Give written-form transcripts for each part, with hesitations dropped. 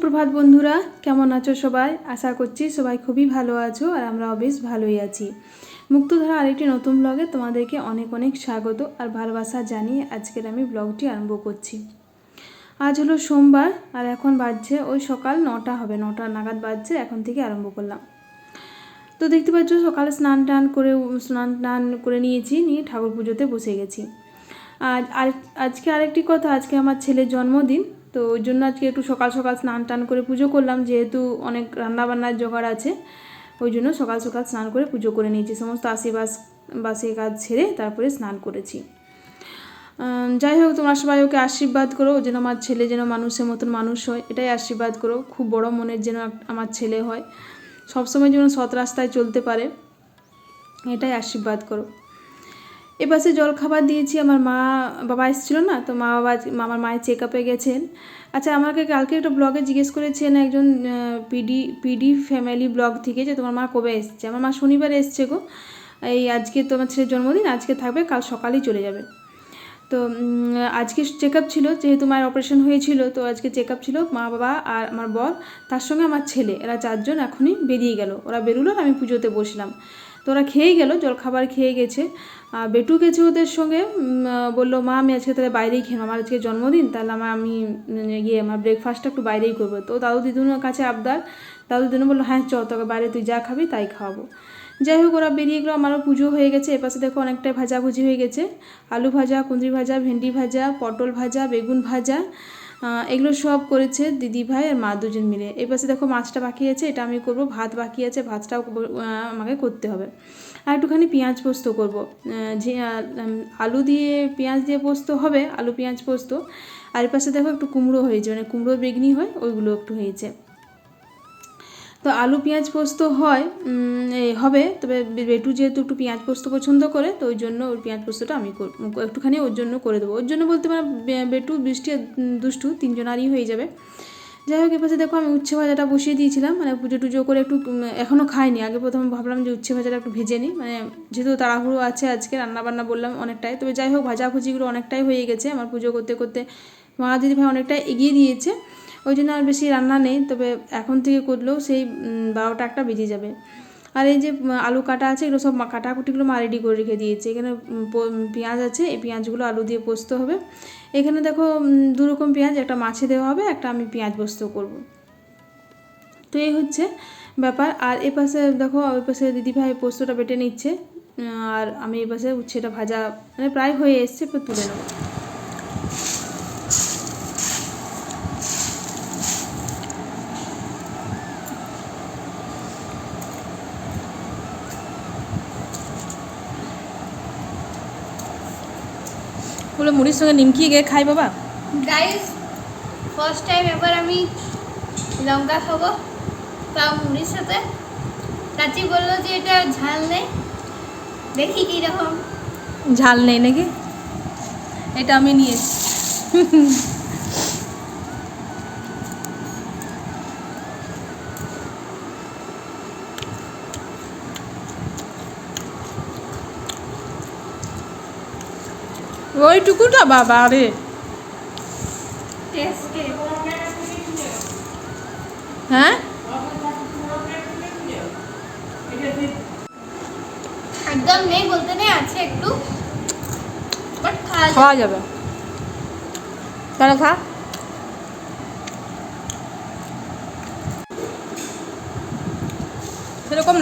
সুপ্রভাত বন্ধুরা, কেমন আছো সবাই? আশা করছি সবাই খুবই ভালো আছো আর আমরাও বেশ ভালোই আছি। মুক্তধারা আরেকটি নতুন ব্লগে তোমাদেরকে অনেক অনেক স্বাগত আর ভালোবাসা জানিয়ে আজকের আমি ব্লগটি আরম্ভ করছি। আজ হলো সোমবার আর এখন বাজছে ওই সকাল 9টা হবে, 9টা নাগাদ বাজছে, এখন থেকে আরম্ভ করলাম। তো দেখতে পাচ্ছ সকালে স্নান টান করে নিয়েছি, নিয়ে ঠাকুর পুজোতে বসে গেছি। আর আজকে আরেকটি কথা, আজকে আমার ছেলের জন্মদিন, তো ওই জন্য আজকে একটু সকাল সকাল স্নান টান করে পুজো করলাম, যেহেতু অনেক রান্নাবান্নার জোগাড় আছে, ওই জন্য সকাল সকাল স্নান করে পুজো করে নিয়েছি। সমস্ত বাসি কাজ ছেড়ে তারপরে স্নান করেছি। যাই হোক, তোমরা সবাই ওকে আশীর্বাদ করো, যেন আমার ছেলে যেন মানুষের মতন মানুষ হয়, এটাই আশীর্বাদ করো। খুব বড় মনের যেন আমার ছেলে হয়, সবসময় যেন সৎ রাস্তায় চলতে পারে, এটাই আশীর্বাদ করো। এপাশে জলখাবার দিয়েছি, আমার বাবা এসেছিলো না, তো আমার মায়ের চেক আপে গেছেন। আচ্ছা, আমাকে কালকে একটা ব্লগে জিজ্ঞেস করেছেন একজন পিডি ফ্যামিলি ব্লগ থেকে, যে তোমার মা কবে এসছে। আমার মা শনিবারে এসছে গো, এই আজকে তোমার ছেলের জন্মদিন, আজকে থাকবে, কাল সকালেই চলে যাবে। তো আজকে চেক আপ ছিল, যেহেতু মায়ের অপারেশন হয়েছিল, তো আজকে চেক আপ ছিল। মা বাবা আর আমার বর, তার সঙ্গে আমার ছেলে, এরা 4 জন এখনই বেরিয়ে গেল। ওরা বেরোলো আর আমি পুজোতে বসলাম। তো ওরা খেয়ে গেল, জলখাবার খেয়ে গেছে। বেটু গেছে ওদের সঙ্গে, বললো মা আমি আজকে তাহলে বাইরেই খেলাম, আমার আজকে জন্মদিন, তাহলে আমি আমার ব্রেকফাস্টটা একটু বাইরেই করবো। তো দাদু দিদুনের কাছে আবদার, দাদু দিদুন বললো হ্যাঁ চ, তোকে বাইরে তুই যা খাবি তাই খাওয়াবো। যাই হোক, ওরা বেরিয়ে গেলো, আমারও পুজো হয়ে গেছে। এপাশে দেখো অনেকটাই ভাজাভুজি হয়ে গেছে, আলু ভাজা, কুঁদরি ভাজা, ভেন্ডি ভাজা, পটল ভাজা, বেগুন ভাজা, এগুলো সব করেছে দিদি ভাই আর মা দুজন মিলে। এই পাশে দেখো মাছটা বাকি আছে, এটা আমি করব। ভাত বাকি আছে, ভাতটাও আমাকে করতে হবে। আর একটুখানি পেঁয়াজ পোস্ত করবো, যে আলু দিয়ে পেঁয়াজ দিয়ে পোস্ত হবে, আলু পেঁয়াজ পোস্ত। আর এই পাশে দেখো একটু কুমড়ো হয়েছে, মানে কুমড়ো বেগনি হয়, ওইগুলো একটু হয়েছে। তো আলু পেঁয়াজ পোস্ত হবে, তবে বেটু যেহেতু একটু পেঁয়াজ পোস্ত পছন্দ করে, তো ওই জন্য ওই পেঁয়াজ পোস্তটা আমি একটুখানি ওর জন্য করে দেবো। ওর জন্য বলতে মানে বেটু, বৃষ্টি আর দুষ্টু, 3 জনারই হয়ে যাবে। যাই হোক, এপাশে দেখো আমি উচ্ছে ভাজাটা বসিয়ে দিয়েছিলাম, মানে পুজো টুজো করে একটু, এখনও খাইনি। আগে প্রথমে ভাবলাম যে উচ্ছে ভাজাটা একটু ভেজে নিই, মানে যেহেতু তাড়াহুড়ো আছে আজকে, রান্নাবান্না বললাম অনেকটাই। তবে যাই হোক, ভাজাভুজিগুলো অনেকটাই হয়ে গেছে, আমার পুজো করতে করতে মা দিদি ভাই অনেকটাই এগিয়ে দিয়েছে, ওই জন্য আর বেশি রান্না নেই। তবে এখন থেকে করলেও সেই 12টা 1টা বেজে যাবে। আর এই যে আলু কাটা আছে, এগুলো সব কাটাকুটিগুলো মা রেডি করে রেখে দিয়েছে। এখানে পেঁয়াজ আছে, এই পেঁয়াজগুলো আলু দিয়ে পোস্ত হবে। এখানে দেখো 2 রকম পেঁয়াজ, একটা মাছে দেওয়া হবে, একটা আমি পেঁয়াজ পোস্ত করব। তো এই হচ্ছে ব্যাপার। আর এ পাশে দেখো, ওই পাশে দিদিভাই পোস্তটা বেটে নিচ্ছে, আর আমি এই পাশে উচ্ছেটা ভাজা মানে প্রায় হয়ে এসছে, এবার তুলে নেব। বলে মুড়ির সঙ্গে নিমকি গিয়ে খাই বাবা। গাইস, ফার্স্ট টাইম এবার আমি লঙ্কা খাবো, তাও মুড়ির সাথে। চাচি বললো যে এটা ঝাল নেই, দেখি কীরকম। ঝাল নেই নাকি? এটা আমি নিয়ে এসেছি। ওইটুকুটা বাবা রে, হ্যাঁ একদম নেই বলতে নেই, আছে একটু, বাট খাওয়া যাবে। তাহলে খা। সেরকম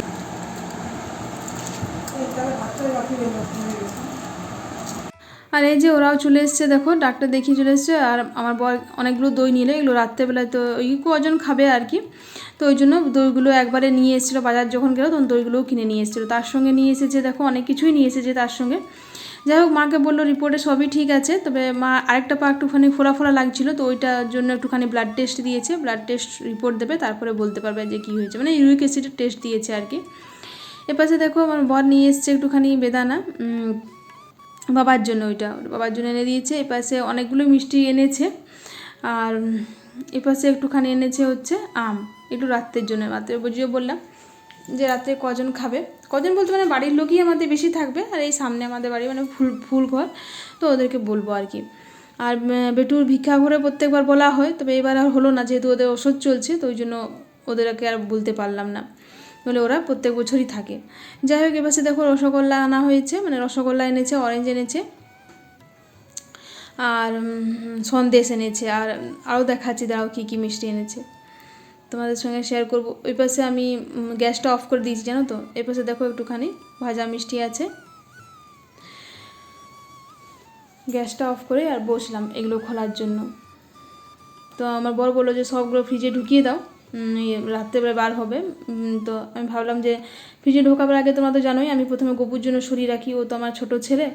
আর এই যে ওরাও চলে এসছে, দেখো ডাক্তার দেখিয়ে চলে এসছে। আর আমার বর অনেকগুলো দই নিলে, এগুলো রাত্রেবেলায় তো ওই কজন খাবে আর কি, তো ওই জন্য দইগুলো একবারে নিয়ে এসেছিলো। বাজার যখন গেলো তখন দইগুলোও কিনে নিয়ে এসেছিলো, তার সঙ্গে নিয়ে এসেছে দেখো অনেক কিছুই নিয়ে এসেছে তার সঙ্গে। যাই হোক, মাকে বললো রিপোর্টে সবই ঠিক আছে, তবে মা আরেকটা পা একটুখানি ফোলা ফোলা লাগছিলো, তো ওইটার জন্য একটুখানি ব্লাড টেস্ট দিয়েছে। ব্লাড টেস্ট রিপোর্ট দেবে, তারপরে বলতে পারবে যে কী হয়েছে, মানে ইউরিক অ্যাসিডের টেস্ট দিয়েছে আর কি। এপাশে দেখো আমার বর নিয়ে এসছে একটুখানি বেদানা, বাবার জন্য, ওইটা বাবার জন্য এনে দিয়েছে। এপাশে অনেকগুলো মিষ্টি এনেছে, আর এপাশে একটুখানি এনেছে হচ্ছে আম, একটু রাত্রের জন্য। রাত্রে বুঝিয়ে বললাম যে রাত্রে কজন খাবে, কজন বলতে মানে বাড়ির লোকই আমাদের বেশি থাকবে, আর এই সামনে আমাদের বাড়ি মানে ফুল ঘর, তো ওদেরকে বলবো আর কি। আর বেটুর ভিক্ষা ঘরে প্রত্যেকবার বলা হয়, তবে এবার আর হলো না, যেহেতু ওদের ওষুধ চলছে, তো ওই জন্য ওদেরকে আর বলতে পারলাম না, বলে ওরা প্রত্যেক বছরই থাকে। যাই হোক, এবার দেখো রসগোল্লা আনা হয়েছে, মানে রসগোল্লা এনেছে, অরেঞ্জ এনেছে, আর সন্দেশ এনেছে, আর আরও দেখাচ্ছি দাঁড়াও কী কী মিষ্টি এনেছে, তোমাদের সঙ্গে শেয়ার করব। ওই পাশে আমি গ্যাসটা অফ করে দিয়েছি, জানো তো। এই পাশে দেখো একটুখানি ভাজা মিষ্টি আছে। গ্যাসটা অফ করে আর বসলাম এগুলো খোলার জন্য। তো আমার বর বললো যে সবগুলো ফ্রিজে ঢুকিয়ে দাও, রাত্রেবেলা বার হবে। তো আমি ভাবলাম যে ফ্রিজে ঢোকাবার আগে তোমরা তো জানোই আমি প্রথমে গপুর জন্য সরিয়ে রাখি। ও তো আমার ছোটো ছেলে,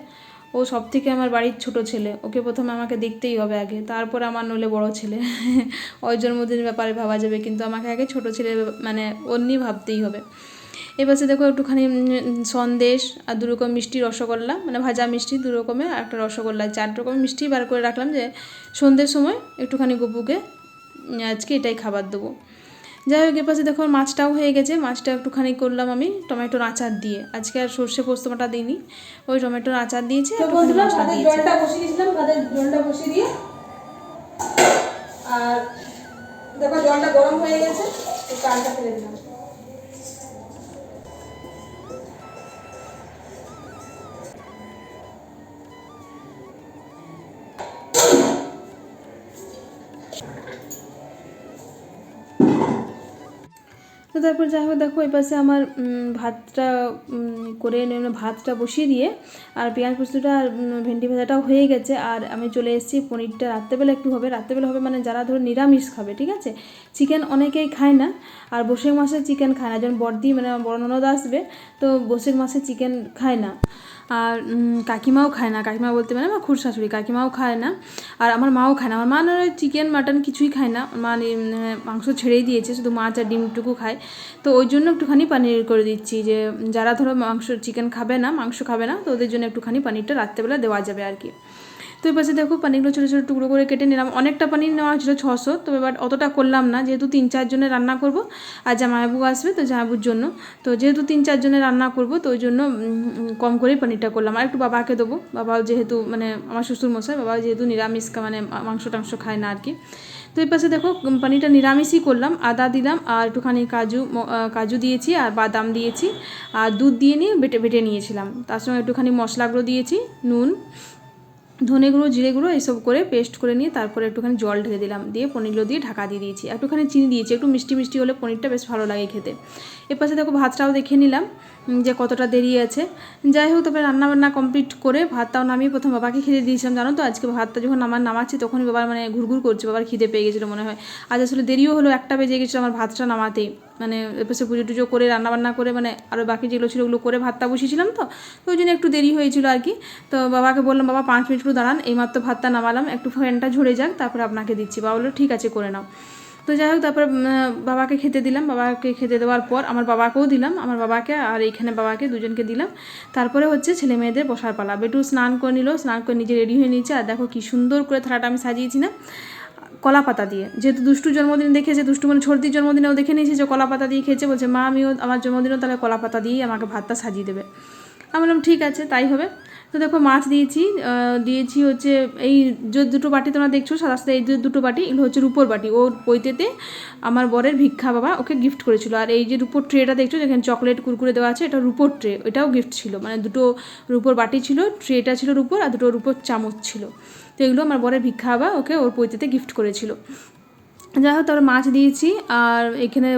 ও সব থেকে আমার বাড়ির ছোট ছেলে, ওকে প্রথমে আমাকে দেখতেই হবে আগে, তারপর আমার নইলে বড় ছেলে ওর জন্মদিনের ব্যাপারে ভাবা যাবে, কিন্তু আমাকে আগে ছোট ছেলে মানে ওর নিয়ে ভাবতেই হবে। এবারে দেখো একটুখানি সন্দেশ আর 2 রকম মিষ্টি, রসগোল্লা মানে ভাজা মিষ্টি 2 রকমের, আর একটা রসগোল্লা, 4 রকমের মিষ্টি বার করে রাখলাম যে সন্ধ্যের সময় একটুখানি গপুকে আজকে এটাই খাবার দেবো। যাই হোক, এপাশে দেখো মাছটাও হয়ে গেছে। মাছটা একটুখানি করলাম আমি টমেটোর আচার দিয়ে, আজকে আর সর্ষে পোস্ত বাটা দিইনি, ওই টমেটোর আচার দিয়েছি, একটুখানি মশলা দিয়েছি। জলটা বসিয়ে দিয়েছিলাম, জলটা বসিয়ে দিয়ে, আর দেখো জলটা গরম হয়ে গেছে, চালটা ফেলে দিলাম। তো তারপর যাই হোক দেখো এই পাশে আমার ভাতটা করে ভাতটা বসিয়ে দিয়ে, আর পেঁয়াজ পোস্তটা আর ভেন্ডি ভাজাটাও হয়ে গেছে। আর আমি চলে এসেছি পনিরটা রাত্রেবেলা একটু হবে, রাত্রেবেলা হবে মানে যারা ধরো নিরামিষ খাবে, ঠিক আছে। চিকেন অনেকেই খায় না, আর বৈশাখ মাসে চিকেন খায় না, যখন বড়দি মানে বড় ননদ আসবে, তো বৈশাখ মাসে চিকেন খায় না। আর কাকিমাও খায় না, কাকিমা বলতে মানে আমার খুড়শাশুড়ি, কাকিমাও খায় না, আর আমার মাও খায় না। আমার মা চিকেন মাটন কিছুই খায় না, মা মাংস ছেড়েই দিয়েছে, শুধু মাছ আর ডিমটুকু খায়। তো ওই জন্য একটুখানি পনির করে দিচ্ছি, যে যারা ধরো চিকেন খাবে না, মাংস খাবে না, তো ওদের জন্য একটুখানি পনিরটা রাত্রেবেলা দেওয়া যাবে আর কি। তো এই পাশে দেখো পনিরগুলো ছোটো ছোটো টুকরো করে কেটে নিলাম। অনেকটা পনির নেওয়া হয়েছিল 600, তবে বাট অতটা করলাম না, যেহেতু 3-4 জনের রান্না করব, আর জামাইবাবু আসবে তো জামাইবাবুর জন্য, তো যেহেতু 3-4 জনের রান্না করব, তো ওই জন্য কম করেই পনিরটা করলাম। আর একটু বাবাকে দেবো, বাবাও যেহেতু মানে আমার শ্বশুরমশাই, বাবা যেহেতু নিরামিষ মানে মাংস টাংস খায় না আর কি। তো এই পাশে দেখো পনিরটা নিরামিষই করলাম, আদা দিলাম, আর একটুখানি কাজু দিয়েছি, আর বাদাম দিয়েছি, আর দুধ দিয়ে নিয়ে বেটে নিয়েছিলাম। তার সঙ্গে একটুখানি মশলাগুলো দিয়েছি, নুন, ধনে গুঁড়ো, জিরে গুঁড়ো, এইসব করে পেস্ট করে নিয়ে তারপরে একটুখানি জল ঢেলে দিলাম, দিয়ে পনিরগুলো দিয়ে ঢাকা দিয়ে দিয়েছি। একটুখানি চিনি দিয়েছি, একটু মিষ্টি মিষ্টি হলে পনিরটা বেশ ভালো লাগে খেতে। এর পাশে দেখো ভাতটাও দেখে নিলাম যে কতটা দেরি আছে। যাই হোক, তবে রান্নাবান্না কমপ্লিট করে ভাতটাও নামিয়ে প্রথম বাবাকে খেতে দিয়েছিলাম, জানো তো। আজকে ভাতটা যখন নামাচ্ছি তখনই বাবার মানে ঘুরঘুর করছে, বাবার খিদে পেয়ে গেছিলো মনে হয়। আজ আসলে দেরিও হলো, 1টা বেজে গেছিলো আমার ভাতটা নামাতেই, মানে এপাশে পুজো টুজো করে রান্নাবান্না করে মানে আরও বাকি যেগুলো ছিল ওগুলো করে ভাতটা বসিয়েছিলাম, তো ওই জন্য একটু দেরি হয়েছিল আর কি। তো বাবাকে বললাম, বাবা 5 মিনিট একটু দাঁড়ান, এইমাত্র ভাতটা নামালাম, একটু ফ্যানটা ঝরে যাক, তারপর আপনাকে দিচ্ছি। বাবা বললো ঠিক আছে করে নাও। তো যাই হোক, তারপর বাবাকে খেতে দিলাম, বাবাকে খেতে দেওয়ার পর আমার বাবাকেও দিলাম, আমার বাবাকে আর এইখানে বাবাকে দুজনকে দিলাম। তারপরে হচ্ছে ছেলে মেয়েদের বসার পালা। বেটু স্নান করে নিল, স্নান করে নিজে রেডি হয়ে নিয়েছে, আর দেখো কি সুন্দর করে থালাটা আমি সাজিয়েছি না কলা পাতা দিয়ে। যেহেতু দুষ্টুর জন্মদিন দেখেছে, দুষ্টু মানে ছর্দির জন্মদিনেও দেখে নিয়েছে যে কলা পাতা দিয়ে খেয়েছে, বলছে মা আমিও আমার জন্মদিনেও তাহলে কলা পাতা দিয়েই আমাকে ভাতটা সাজিয়ে দেবে। আমি বললাম ঠিক আছে তাই হবে। তো দেখো মাছ দিয়েছি হচ্ছে এই যে 2টো বাটি তোমরা দেখছো সাদা সাদা, এই যে 2টো বাটি এগুলো হচ্ছে রূপোর বাটি। ওর পৈতেতে আমার বরের ভিক্ষা বাবা ওকে গিফট করেছিল। আর এই যে রূপোর ট্রেটা দেখছো যেখানে চকলেট কুরকুরে দেওয়া আছে, এটা রূপোর ট্রে, এটাও গিফট ছিল। মানে 2টো রূপোর বাটি ছিল, ট্রেটা ছিল রূপোর, আর 2টো রূপোর চামচ ছিল। তো এগুলো আমার বরের ভিক্ষা বাবা ওকে ওর পৈতেতে গিফট করেছিল। যাই হোক, তারপরে মাছ দিয়েছি, আর এখানে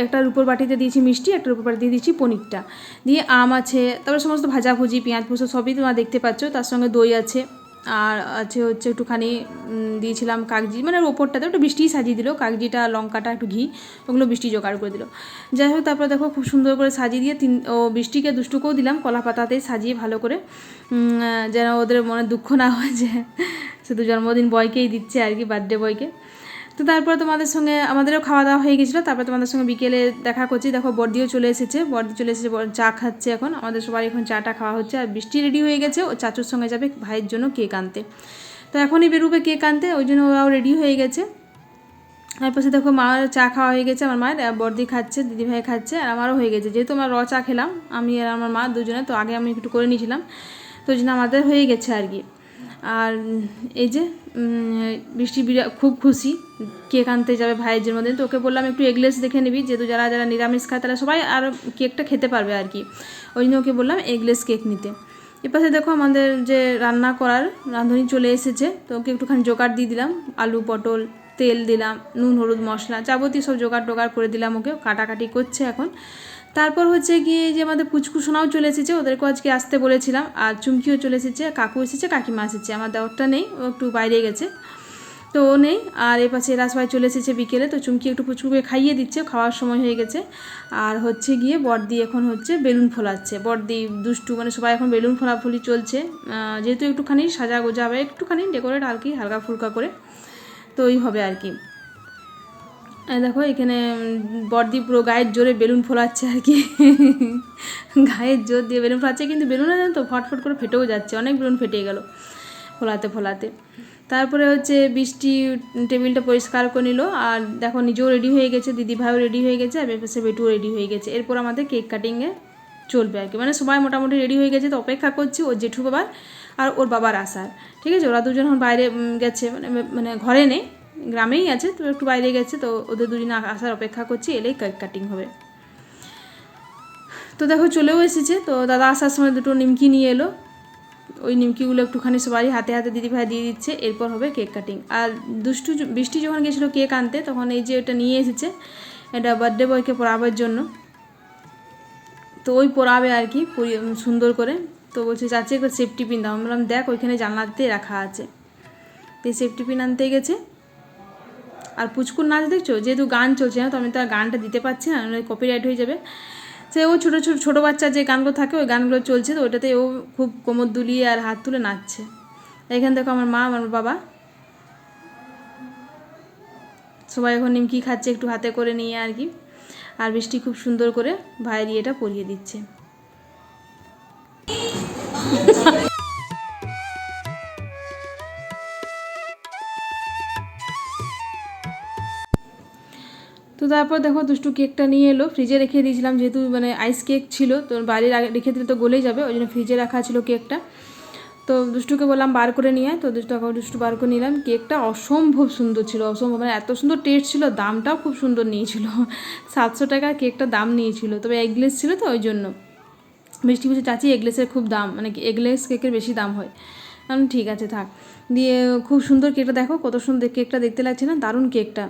একটা রূপোর বাটিতে দিয়েছি মিষ্টি, একটা রূপোর বাটিতে দিয়েছি পনিরটা দিয়ে, আম আছে, তারপরে সমস্ত ভাজাভুজি পেঁয়াজ পোস্ত সবই তোমরা দেখতে পাচ্ছ। তার সঙ্গে দই আছে, আর আছে হচ্ছে একটুখানি দিয়েছিলাম কাগজি, মানে ওপরটাতে একটু বৃষ্টিই সাজিয়ে দিল, কাগজিটা লঙ্কাটা একটু ঘি ওগুলো বৃষ্টি জোগাড় করে দিল। যাই হোক, তারপরে দেখো খুব সুন্দর করে সাজিয়ে দিয়ে বৃষ্টিকে দুষ্টুকেও দিলাম কলা পাতাতেই সাজিয়ে ভালো করে, যেন ওদের মনে দুঃখ না হয় যে শুধু জন্মদিন বয়কেই দিচ্ছে আর কি, বার্থডে বয়কে। তো তারপর তোমাদের সঙ্গে আমাদেরও খাওয়া দাওয়া হয়ে গেছিলো। তারপর তোমাদের সঙ্গে বিকেলে দেখা করছি। দেখো বর্দিও চলে এসেছে, চা খাচ্ছে এখন, আমাদের সবাই এখন চাটা খাওয়া হচ্ছে। আর বৃষ্টি রেডি হয়ে গেছে, ও চাচুর সঙ্গে যাবে ভাইয়ের জন্য কেক আনতে, তো এখনই বেরোবে কেক আনতে, ওই জন্য ওরাও রেডি হয়ে গেছে। তারপরে দেখো মার চা খাওয়া হয়ে গেছে, আমার মায়ের, বর্দি খাচ্ছে, দিদিভাই খাচ্ছে, আর আমারও হয়ে গেছে। যেহেতু আমার চা খেলাম আমি আর আমার মা দুজনে, তো আগে আমি একটু করে নিয়েছিলাম, তো ওই জন্য আমাদের হয়ে গেছে আর কি। আর এই যে বৃষ্টি খুব খুশি, কেক আনতে যাবে ভাইয়ের জন্মদিন। তো ওকে বললাম একটু এগলেস দেখে নিবি, যেহেতু যারা যারা নিরামিষ খায় তারা সবাই আর কেকটা খেতে পারবে আর কি, ওই জন্য ওকে বললাম এগলেস কেক নিতে। এপাশে দেখো আমাদের যে রান্না করার রাঁধুনি চলে এসেছে, তো ওকে একটুখানি জোগাড় দিয়ে দিলাম, আলু পটল তেল দিলাম, নুন হলুদ মশলা যাবতীয় সব জোগাড় করে দিলাম, ওকে কাটাকাটি করছে এখন। তারপর হচ্ছে গিয়ে যে আমাদের পুচকু সোনাও চলে এসেছে, ওদেরকেও আজকে আসতে বলেছিলাম, আর চুমকিও চলে এসেছে, কাকু এসেছে, কাকিমা এসেছে, আমার দেওরটা নেই, ও একটু বাইরে গেছে তো ও নেই। আর এ পাশে রাসভাই চলে এসেছে বিকেলে, তো চুমকি একটু পুচকুকে খাইয়ে দিচ্ছে, খাওয়ার সময় হয়ে গেছে। আর হচ্ছে গিয়ে বড়দি এখন হচ্ছে বেলুন ফোলাচ্ছে, বড়দি দুষ্টু, মানে সবাই এখন বেলুন ফোলাফুলি চলছে, যেহেতু একটুখানি সাজা গোজা হবে, একটুখানি ডেকোরেট আর কি হালকা ফুলকা করে, তো ওই হবে আর কি। দেখো এখানে বড়দি পুরো গায়ের জোরে বেলুন ফোলাচ্ছে আর কি গায়ের জোর দিয়ে বেলুন ফোলাচ্ছে, কিন্তু বেলুন জানো তো ফটফট করে ফেটেও যাচ্ছে, অনেক বেলুন ফেটে গেল ফোলাতে ফোলাতে। তারপরে হচ্ছে বৃষ্টি টেবিলটা পরিষ্কার করে নিল, আর দেখো নিজেও রেডি হয়ে গেছে, দিদিভাইও রেডি হয়ে গেছে, আর বেপাশে বেটুও রেডি হয়ে গেছে। এরপর আমাদের কেক কাটিংয়ে চলবে আর কি, মানে সবাই মোটামুটি রেডি হয়ে গেছে, তো অপেক্ষা করছি ওর জেঠু বাবার আর ওর বাবার আসার। ঠিক আছে, ওরা দুজন এখন বাইরে গেছে, মানে ঘরে নেই, গ্রামেই আছে, তো একটু বাইরে গেছে, তো ওদের দুজনে আসার অপেক্ষা করছি, এলেই কেক কাটিং হবে। তো দেখো চলেও এসেছে, তো দাদা আসার সময় দুটো নিমকি নিয়ে এলো, ওই নিমকিগুলো একটুখানি সবাই হাতে হাতে দিদিভাই দিয়ে দিচ্ছে, এরপর হবে কেক কাটিং। আর বৃষ্টি যখন গেছিলো কেক আনতে, তখন এই যে এটা নিয়ে এসেছে, এটা বার্থডে বয়কে পরাবার জন্য, তো ওই পরাবে আর কি সুন্দর করে। তো বলছে চাচি একটা সেফটি পিন দাও, আমি বললাম দেখ ওইখানে জানলাতে রাখা আছে, তো এই সেফটি পিন আনতে গেছে। আর পুচকুর নাচ দেখছো, যেহেতু গান চলছে না, তো আমি তো আর গানটা দিতে পারছি না, কপিরাইট হয়ে যাবে। সে ও ছোটো বাচ্চার যে গানগুলো থাকে ওই গানগুলো চলছে, তো ওইটাতে ও খুব কোমর দুলিয়ে আর হাত তুলে নাচছে। এখানে দেখো আমার মা আমার বাবা সবাই এখন নিমকি খাচ্ছে একটু হাতে করে নিয়ে আর কি। আর বৃষ্টি খুব সুন্দর করে ভাইয়ের ইয়েটা পরিয়ে দিচ্ছে। তো তারপর দেখো দুষ্টু কেকটা নিয়ে এলো, ফ্রিজে রেখে দিয়েছিলাম, যেহেতু মানে আইস কেক ছিল, তো বাইরে রেখে দিলে তো গলেই যাবে, ওই জন্য ফ্রিজে রাখা ছিল কেকটা। তো দুষ্টুকে বললাম বার করে নিয়ে আয়, তো দুষ্টু বার করে নিলাম। কেকটা অসম্ভব সুন্দর ছিল, অসম্ভব, মানে এত সুন্দর টেস্ট ছিল, দামটাও খুব সুন্দর নিয়েছিল 700 টাকা কেকটা দাম নিয়েছিল, তবে এগলেস ছিল তো ওই জন্য। বৃষ্টি বলছে চাচি এগলেসের খুব দাম, মানে এগলেস কেকের বেশি দাম হয়। আমি ঠিক আছে থাক। দিয়ে খুব সুন্দর কেকটা দেখো, কত সুন্দর কেকটা দেখতে লাগছে না, দারুণ কেকটা।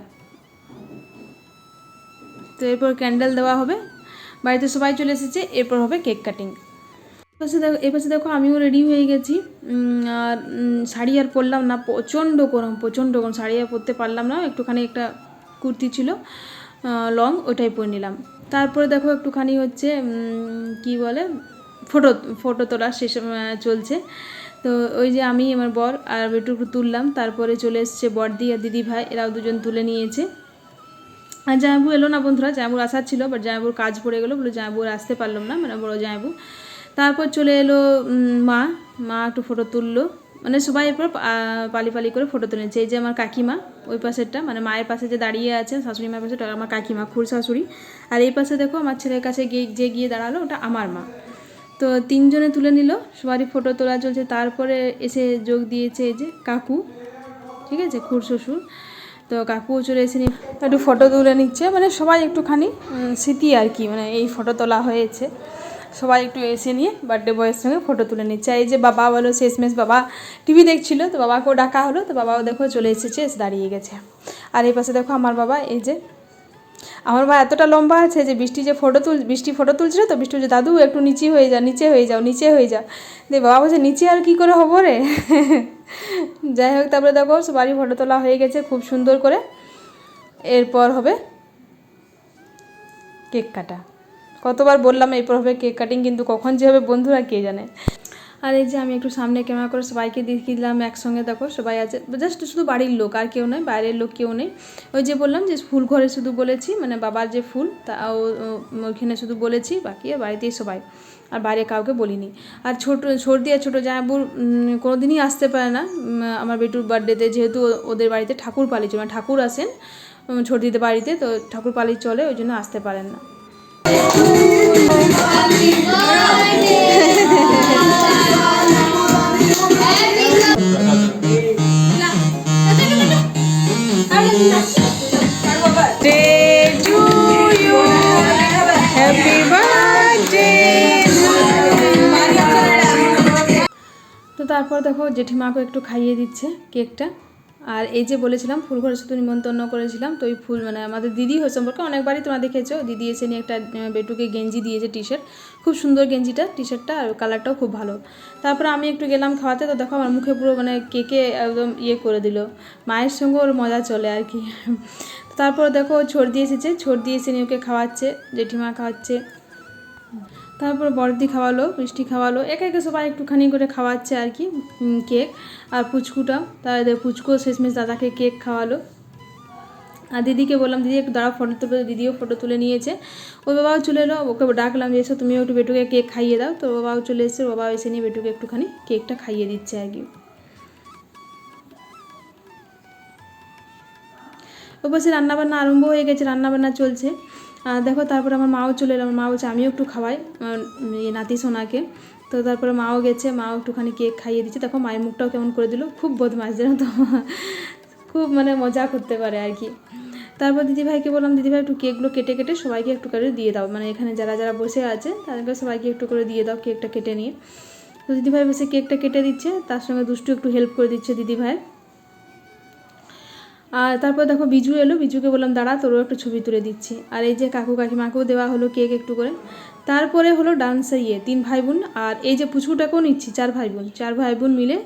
তো এরপর ক্যান্ডেল দেওয়া হবে, বাড়িতে সবাই চলে এসেছে, এরপর হবে কেক কাটিং। এপাশে দেখো আমিও রেডি হয়ে গেছি, আর শাড়ি আর পরলাম না, প্রচণ্ড গরম, শাড়ি আর পরতে পারলাম না, একটুখানি একটা কুর্তি ছিল লং, ওটাই পরে নিলাম। তারপরে দেখো একটুখানি হচ্ছে কি বলে ফটো তোলা শেষ চলছে, তো ওই যে আমি আমার বর আর একটু তুললাম, তারপরে চলে এসছে বড়দি আর দিদি ভাই, এরাও দুজন তুলে নিয়েছে। আর জামাইবু এলো না বন্ধুরা, জামাইবুর আসার ছিল, বাট জামাইবুর কাজ পড়ে গেলো, বলে জামাইবুর আসতে পারলাম না, মানে বড়ো জামাইবু। তারপর চলে এলো মা একটু ফটো তুললো, মানে সবাই এরপর পালি করে ফটো তুলেছে। এই যে আমার কাকিমা, ওই পাশেরটা মানে মায়ের পাশে যে দাঁড়িয়ে আছে, শাশুড়ি মায়ের পাশে, ওটা আমার কাকিমা, খুড় শাশুড়ি। আর এই পাশে দেখো আমার ছেলের কাছে গিয়ে দাঁড়ালো, ওটা আমার মা। তো তিনজনে তুলে নিল, সবারই ফটো তোলা চলছে। তারপরে এসে যোগ দিয়েছে এই যে কাকু, ঠিক আছে, খুড় শ্বশুর, তো কাকুও চলে এসে একটু ফটো তুলে নিচ্ছে, মানে সবাই একটুখানি স্মৃতি আর কি, মানে এই ফটো তোলা হয়েছে, সবাই একটু এসে নিয়ে বার্থডে বয়ের সঙ্গে ফটো তুলে নিচ্ছে। এই যে বাবা বলো, শেষমেশ বাবা টিভি দেখছিল, তো বাবাকেও ডাকা হলো, তো বাবাও দেখো চলে এসেছে, এসে দাঁড়িয়ে গেছে। আর এই পাশে দেখো আমার বাবা, এই যে আমার বাবা এতটা লম্বা আছে যে বৃষ্টি ফটো তুলছিল, তো বৃষ্টি বলছে দাদু একটু নিচে হয়ে যাও দিয়ে বাবা বলছে নিচে আর কী করে হবো রে যাই হোক, তারপরে দেখো সবারই ফটো তোলা হয়ে গেছে খুব সুন্দর করে। এরপর হবে কেক কাটা, কতবার বললাম এরপর হবে কেক কাটিং, কিন্তু কখন যে হবে বন্ধুরা কে জানে। আর এই যে আমি একটু সামনে ক্যামেরা করে সবাইকে দেখিয়ে দিলাম একসঙ্গে, দেখো সবাই আছে, জাস্ট শুধু বাড়ির লোক, আর কেউ নয়, বাইরের লোক কেউ নেই। ওই যে বললাম যে ফুল ঘরে শুধু বলেছি, মানে বাবার যে ফুল তা ওইখানে শুধু বলেছি, বাকি আর বাড়িতেই সবাই, আর বাইরে কাউকে বলিনি। আর সর্দি আর ছোটো জামাইবুর কোনো দিনই আসতে পারে না আমার বেটুর বার্থডেতে, যেহেতু ওদের বাড়িতে ঠাকুর পালি চলে, মানে ঠাকুর আসেন সর্দিদের বাড়িতে, তো ঠাকুর পালি চলে, ওই জন্য আসতে পারেন না। না আর না Day to you. Happy birthday. তো তারপর দেখো জেঠিমাকে একটু খাইয়ে দিচ্ছে কেকটা। আর এই যে বলেছিলাম ফুল ঘরে শুধু নিমন্ত্রণ করেছিলাম, তো ওই ফুল মানে আমাদের দিদি হয়ে সম্পর্কে অনেকবারই তোমরা দেখেছো, দিদি এসে নিয়ে একটা বেটুকে গেঞ্জি দিয়েছে, টি শার্ট, খুব সুন্দর গেঞ্জিটা, টি শার্টটা, আর কালারটাও খুব ভালো। তারপরে আমি একটু গেলাম খাওয়াতে, তো দেখো আমার মুখে পুরো মানে কেকে একদম করে দিল, মায়ের সঙ্গে ওর মজা চলে আর কি। তারপর দেখো ছোট দিয়ে এসেছে, ছোট দিয়ে এসে নিয়ে ওকে খাওয়াচ্ছে, জেঠিমা খাওয়াচ্ছে, তারপর বড়দি খাওয়ালো, মিষ্টি খাওয়ালো, একে একে সবাই একটুখানি করে খাওয়াচ্ছে আর কি কেক। আর পুচকুটা, তার পুচকু শেষমেশ দাদাকে কেক খাওয়ালো। আর দিদিকে বললাম দিদি একটু দাঁড়াও ফটো তুলে, দিদিও ফটো তুলে নিয়েছে। ওর বাবাও চলে এলো, ওকে ডাকলাম যে এসো তুমিও একটু বেটুকে কেক খাইয়ে দাও, তো বাবাও চলে এসে, বাবাও এসে নিয়ে বেটুকে একটুখানি কেকটা খাইয়ে দিচ্ছে আর কি। অবশ্যই রান্নাবান্না আরম্ভ হয়ে গেছে, রান্নাবান্না চলছে। দেখো তারপরে আমার মাও চলে এলো, আমার মা বলছে আমিও একটু খাওয়াই নাতি সোনাকে। তো তারপরে মাও গেছে, মাও একটুখানি কেক খাইয়ে দিচ্ছে। দেখো মায়ের মুখটাও কেমন করে দিল, খুব বদমাশ যেন তো, খুব মানে মজা করতে পারে আর কি। তারপর দিদিভাইকে বললাম দিদিভাই একটু কেকগুলো কেটে কেটে সবাইকে একটু করে দিয়ে দাও, মানে এখানে যারা যারা বসে আছে তাদেরকে সবাইকে একটু করে দিয়ে দাও কেকটা কেটে নিয়ে। তো দিদিভাই বসে কেকটা কেটে দিচ্ছে, তার সঙ্গে দুষ্টু একটু হেল্প করে দিচ্ছে দিদিভাই। আর তারপর দেখো বিজু এলো, বিজুকে বললাম দাঁড়া তোরও একটু ছবি তুলে দিচ্ছি। আর এই যে কাকু কাকিমাকেও দেওয়া হলো কেক একটু করে। তারপরে হলো ডান্সে 3 ভাই বোন, আর এই যে পুচকুটাকেও নিচ্ছি, 4 ভাই বোন মিলে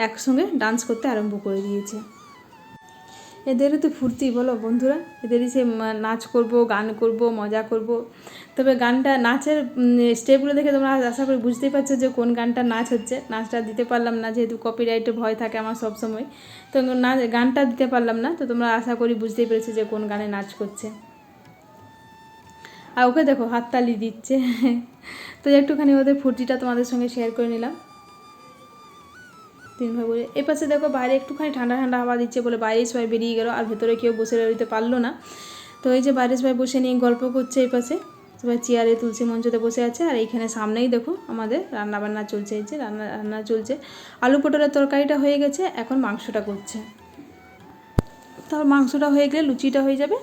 একসঙ্গে ডান্স করতে আরম্ভ করে দিয়েছে। এদেরও তো ফুর্তি বলো বন্ধুরা, এদেরই সে নাচ করব, গান করব, মজা করব। তবে গানটা নাচের স্টেপগুলো দেখে তোমরা আশা করি বুঝতেই পারছো যে কোন গানটা নাচ হচ্ছে। নাচটা দিতে পারলাম না যেহেতু কপিরাইটের ভয় থাকে আমার সব সময়, তো গানটা দিতে পারলাম না, তো তোমরা আশা করি বুঝতেই পেরেছো যে কোন গানে নাচ করছে। আর ওকে দেখো হাততালি দিচ্ছে। তো একটুখানি ওদের ফুর্তিটা তোমাদের সঙ্গে শেয়ার করে নিলাম। 3 ভাই বলে এই পাশে দেখো বাইরে একটুখানি ঠান্ডা ঠান্ডা হাওয়া দিচ্ছে বলে বাইরেই সবাই বেরিয়ে গেল, আর ভেতরে কেউ বসে রইতে পারলো না। তো এই যে বাইরে সবাই বসে নিয়ে গল্প করছে, এই পাশে সবাই চেয়ারে তুলসী মঞ্চতে বসে আছে। আর এইখানে সামনেই দেখো আমাদের রান্নাবান্না চলছে, এই যে রান্না চলছে। আলু পটলের তরকারিটা হয়ে গেছে, এখন মাংসটা করছে। তারপর মাংসটা হয়ে গেলে লুচিটা হয়ে যাবে,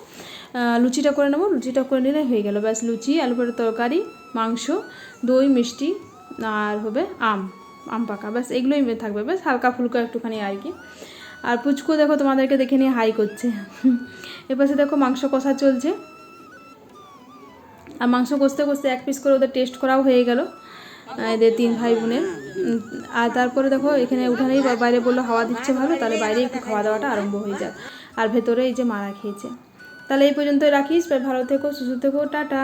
লুচিটা করে নেবো, লুচিটা করে নিলে হয়ে গেল ব্যাস। লুচি, আলু পটলের তরকারি, মাংস, দই, মিষ্টি, আর হবে আম পাকা, ব্যাস এগুলোই থাকবে, ব্যাস হালকা ফুলকা একটুখানি আর কি। আর পুচকু দেখো তোমাদেরকে দেখে নিয়ে হাই করছে। এপাশে দেখো মাংস কষা চলছে, আর মাংস কষতে কষতে এক পিস করে ওদের টেস্ট করাও হয়ে গেল এদের 3 ভাই বোনের। আর তারপরে দেখো এখানে উঠানেই বাইরে বললো হাওয়া দিচ্ছে ভালো, তাহলে বাইরে একটু খাওয়া দাওয়াটা আরম্ভ হয়ে যাক। আর ভেতরে এই যে মারা খেয়েছে। তাহলে এই পর্যন্তই রাখিস, ভালো থেকো, সুস্থ থেকো, টাটা।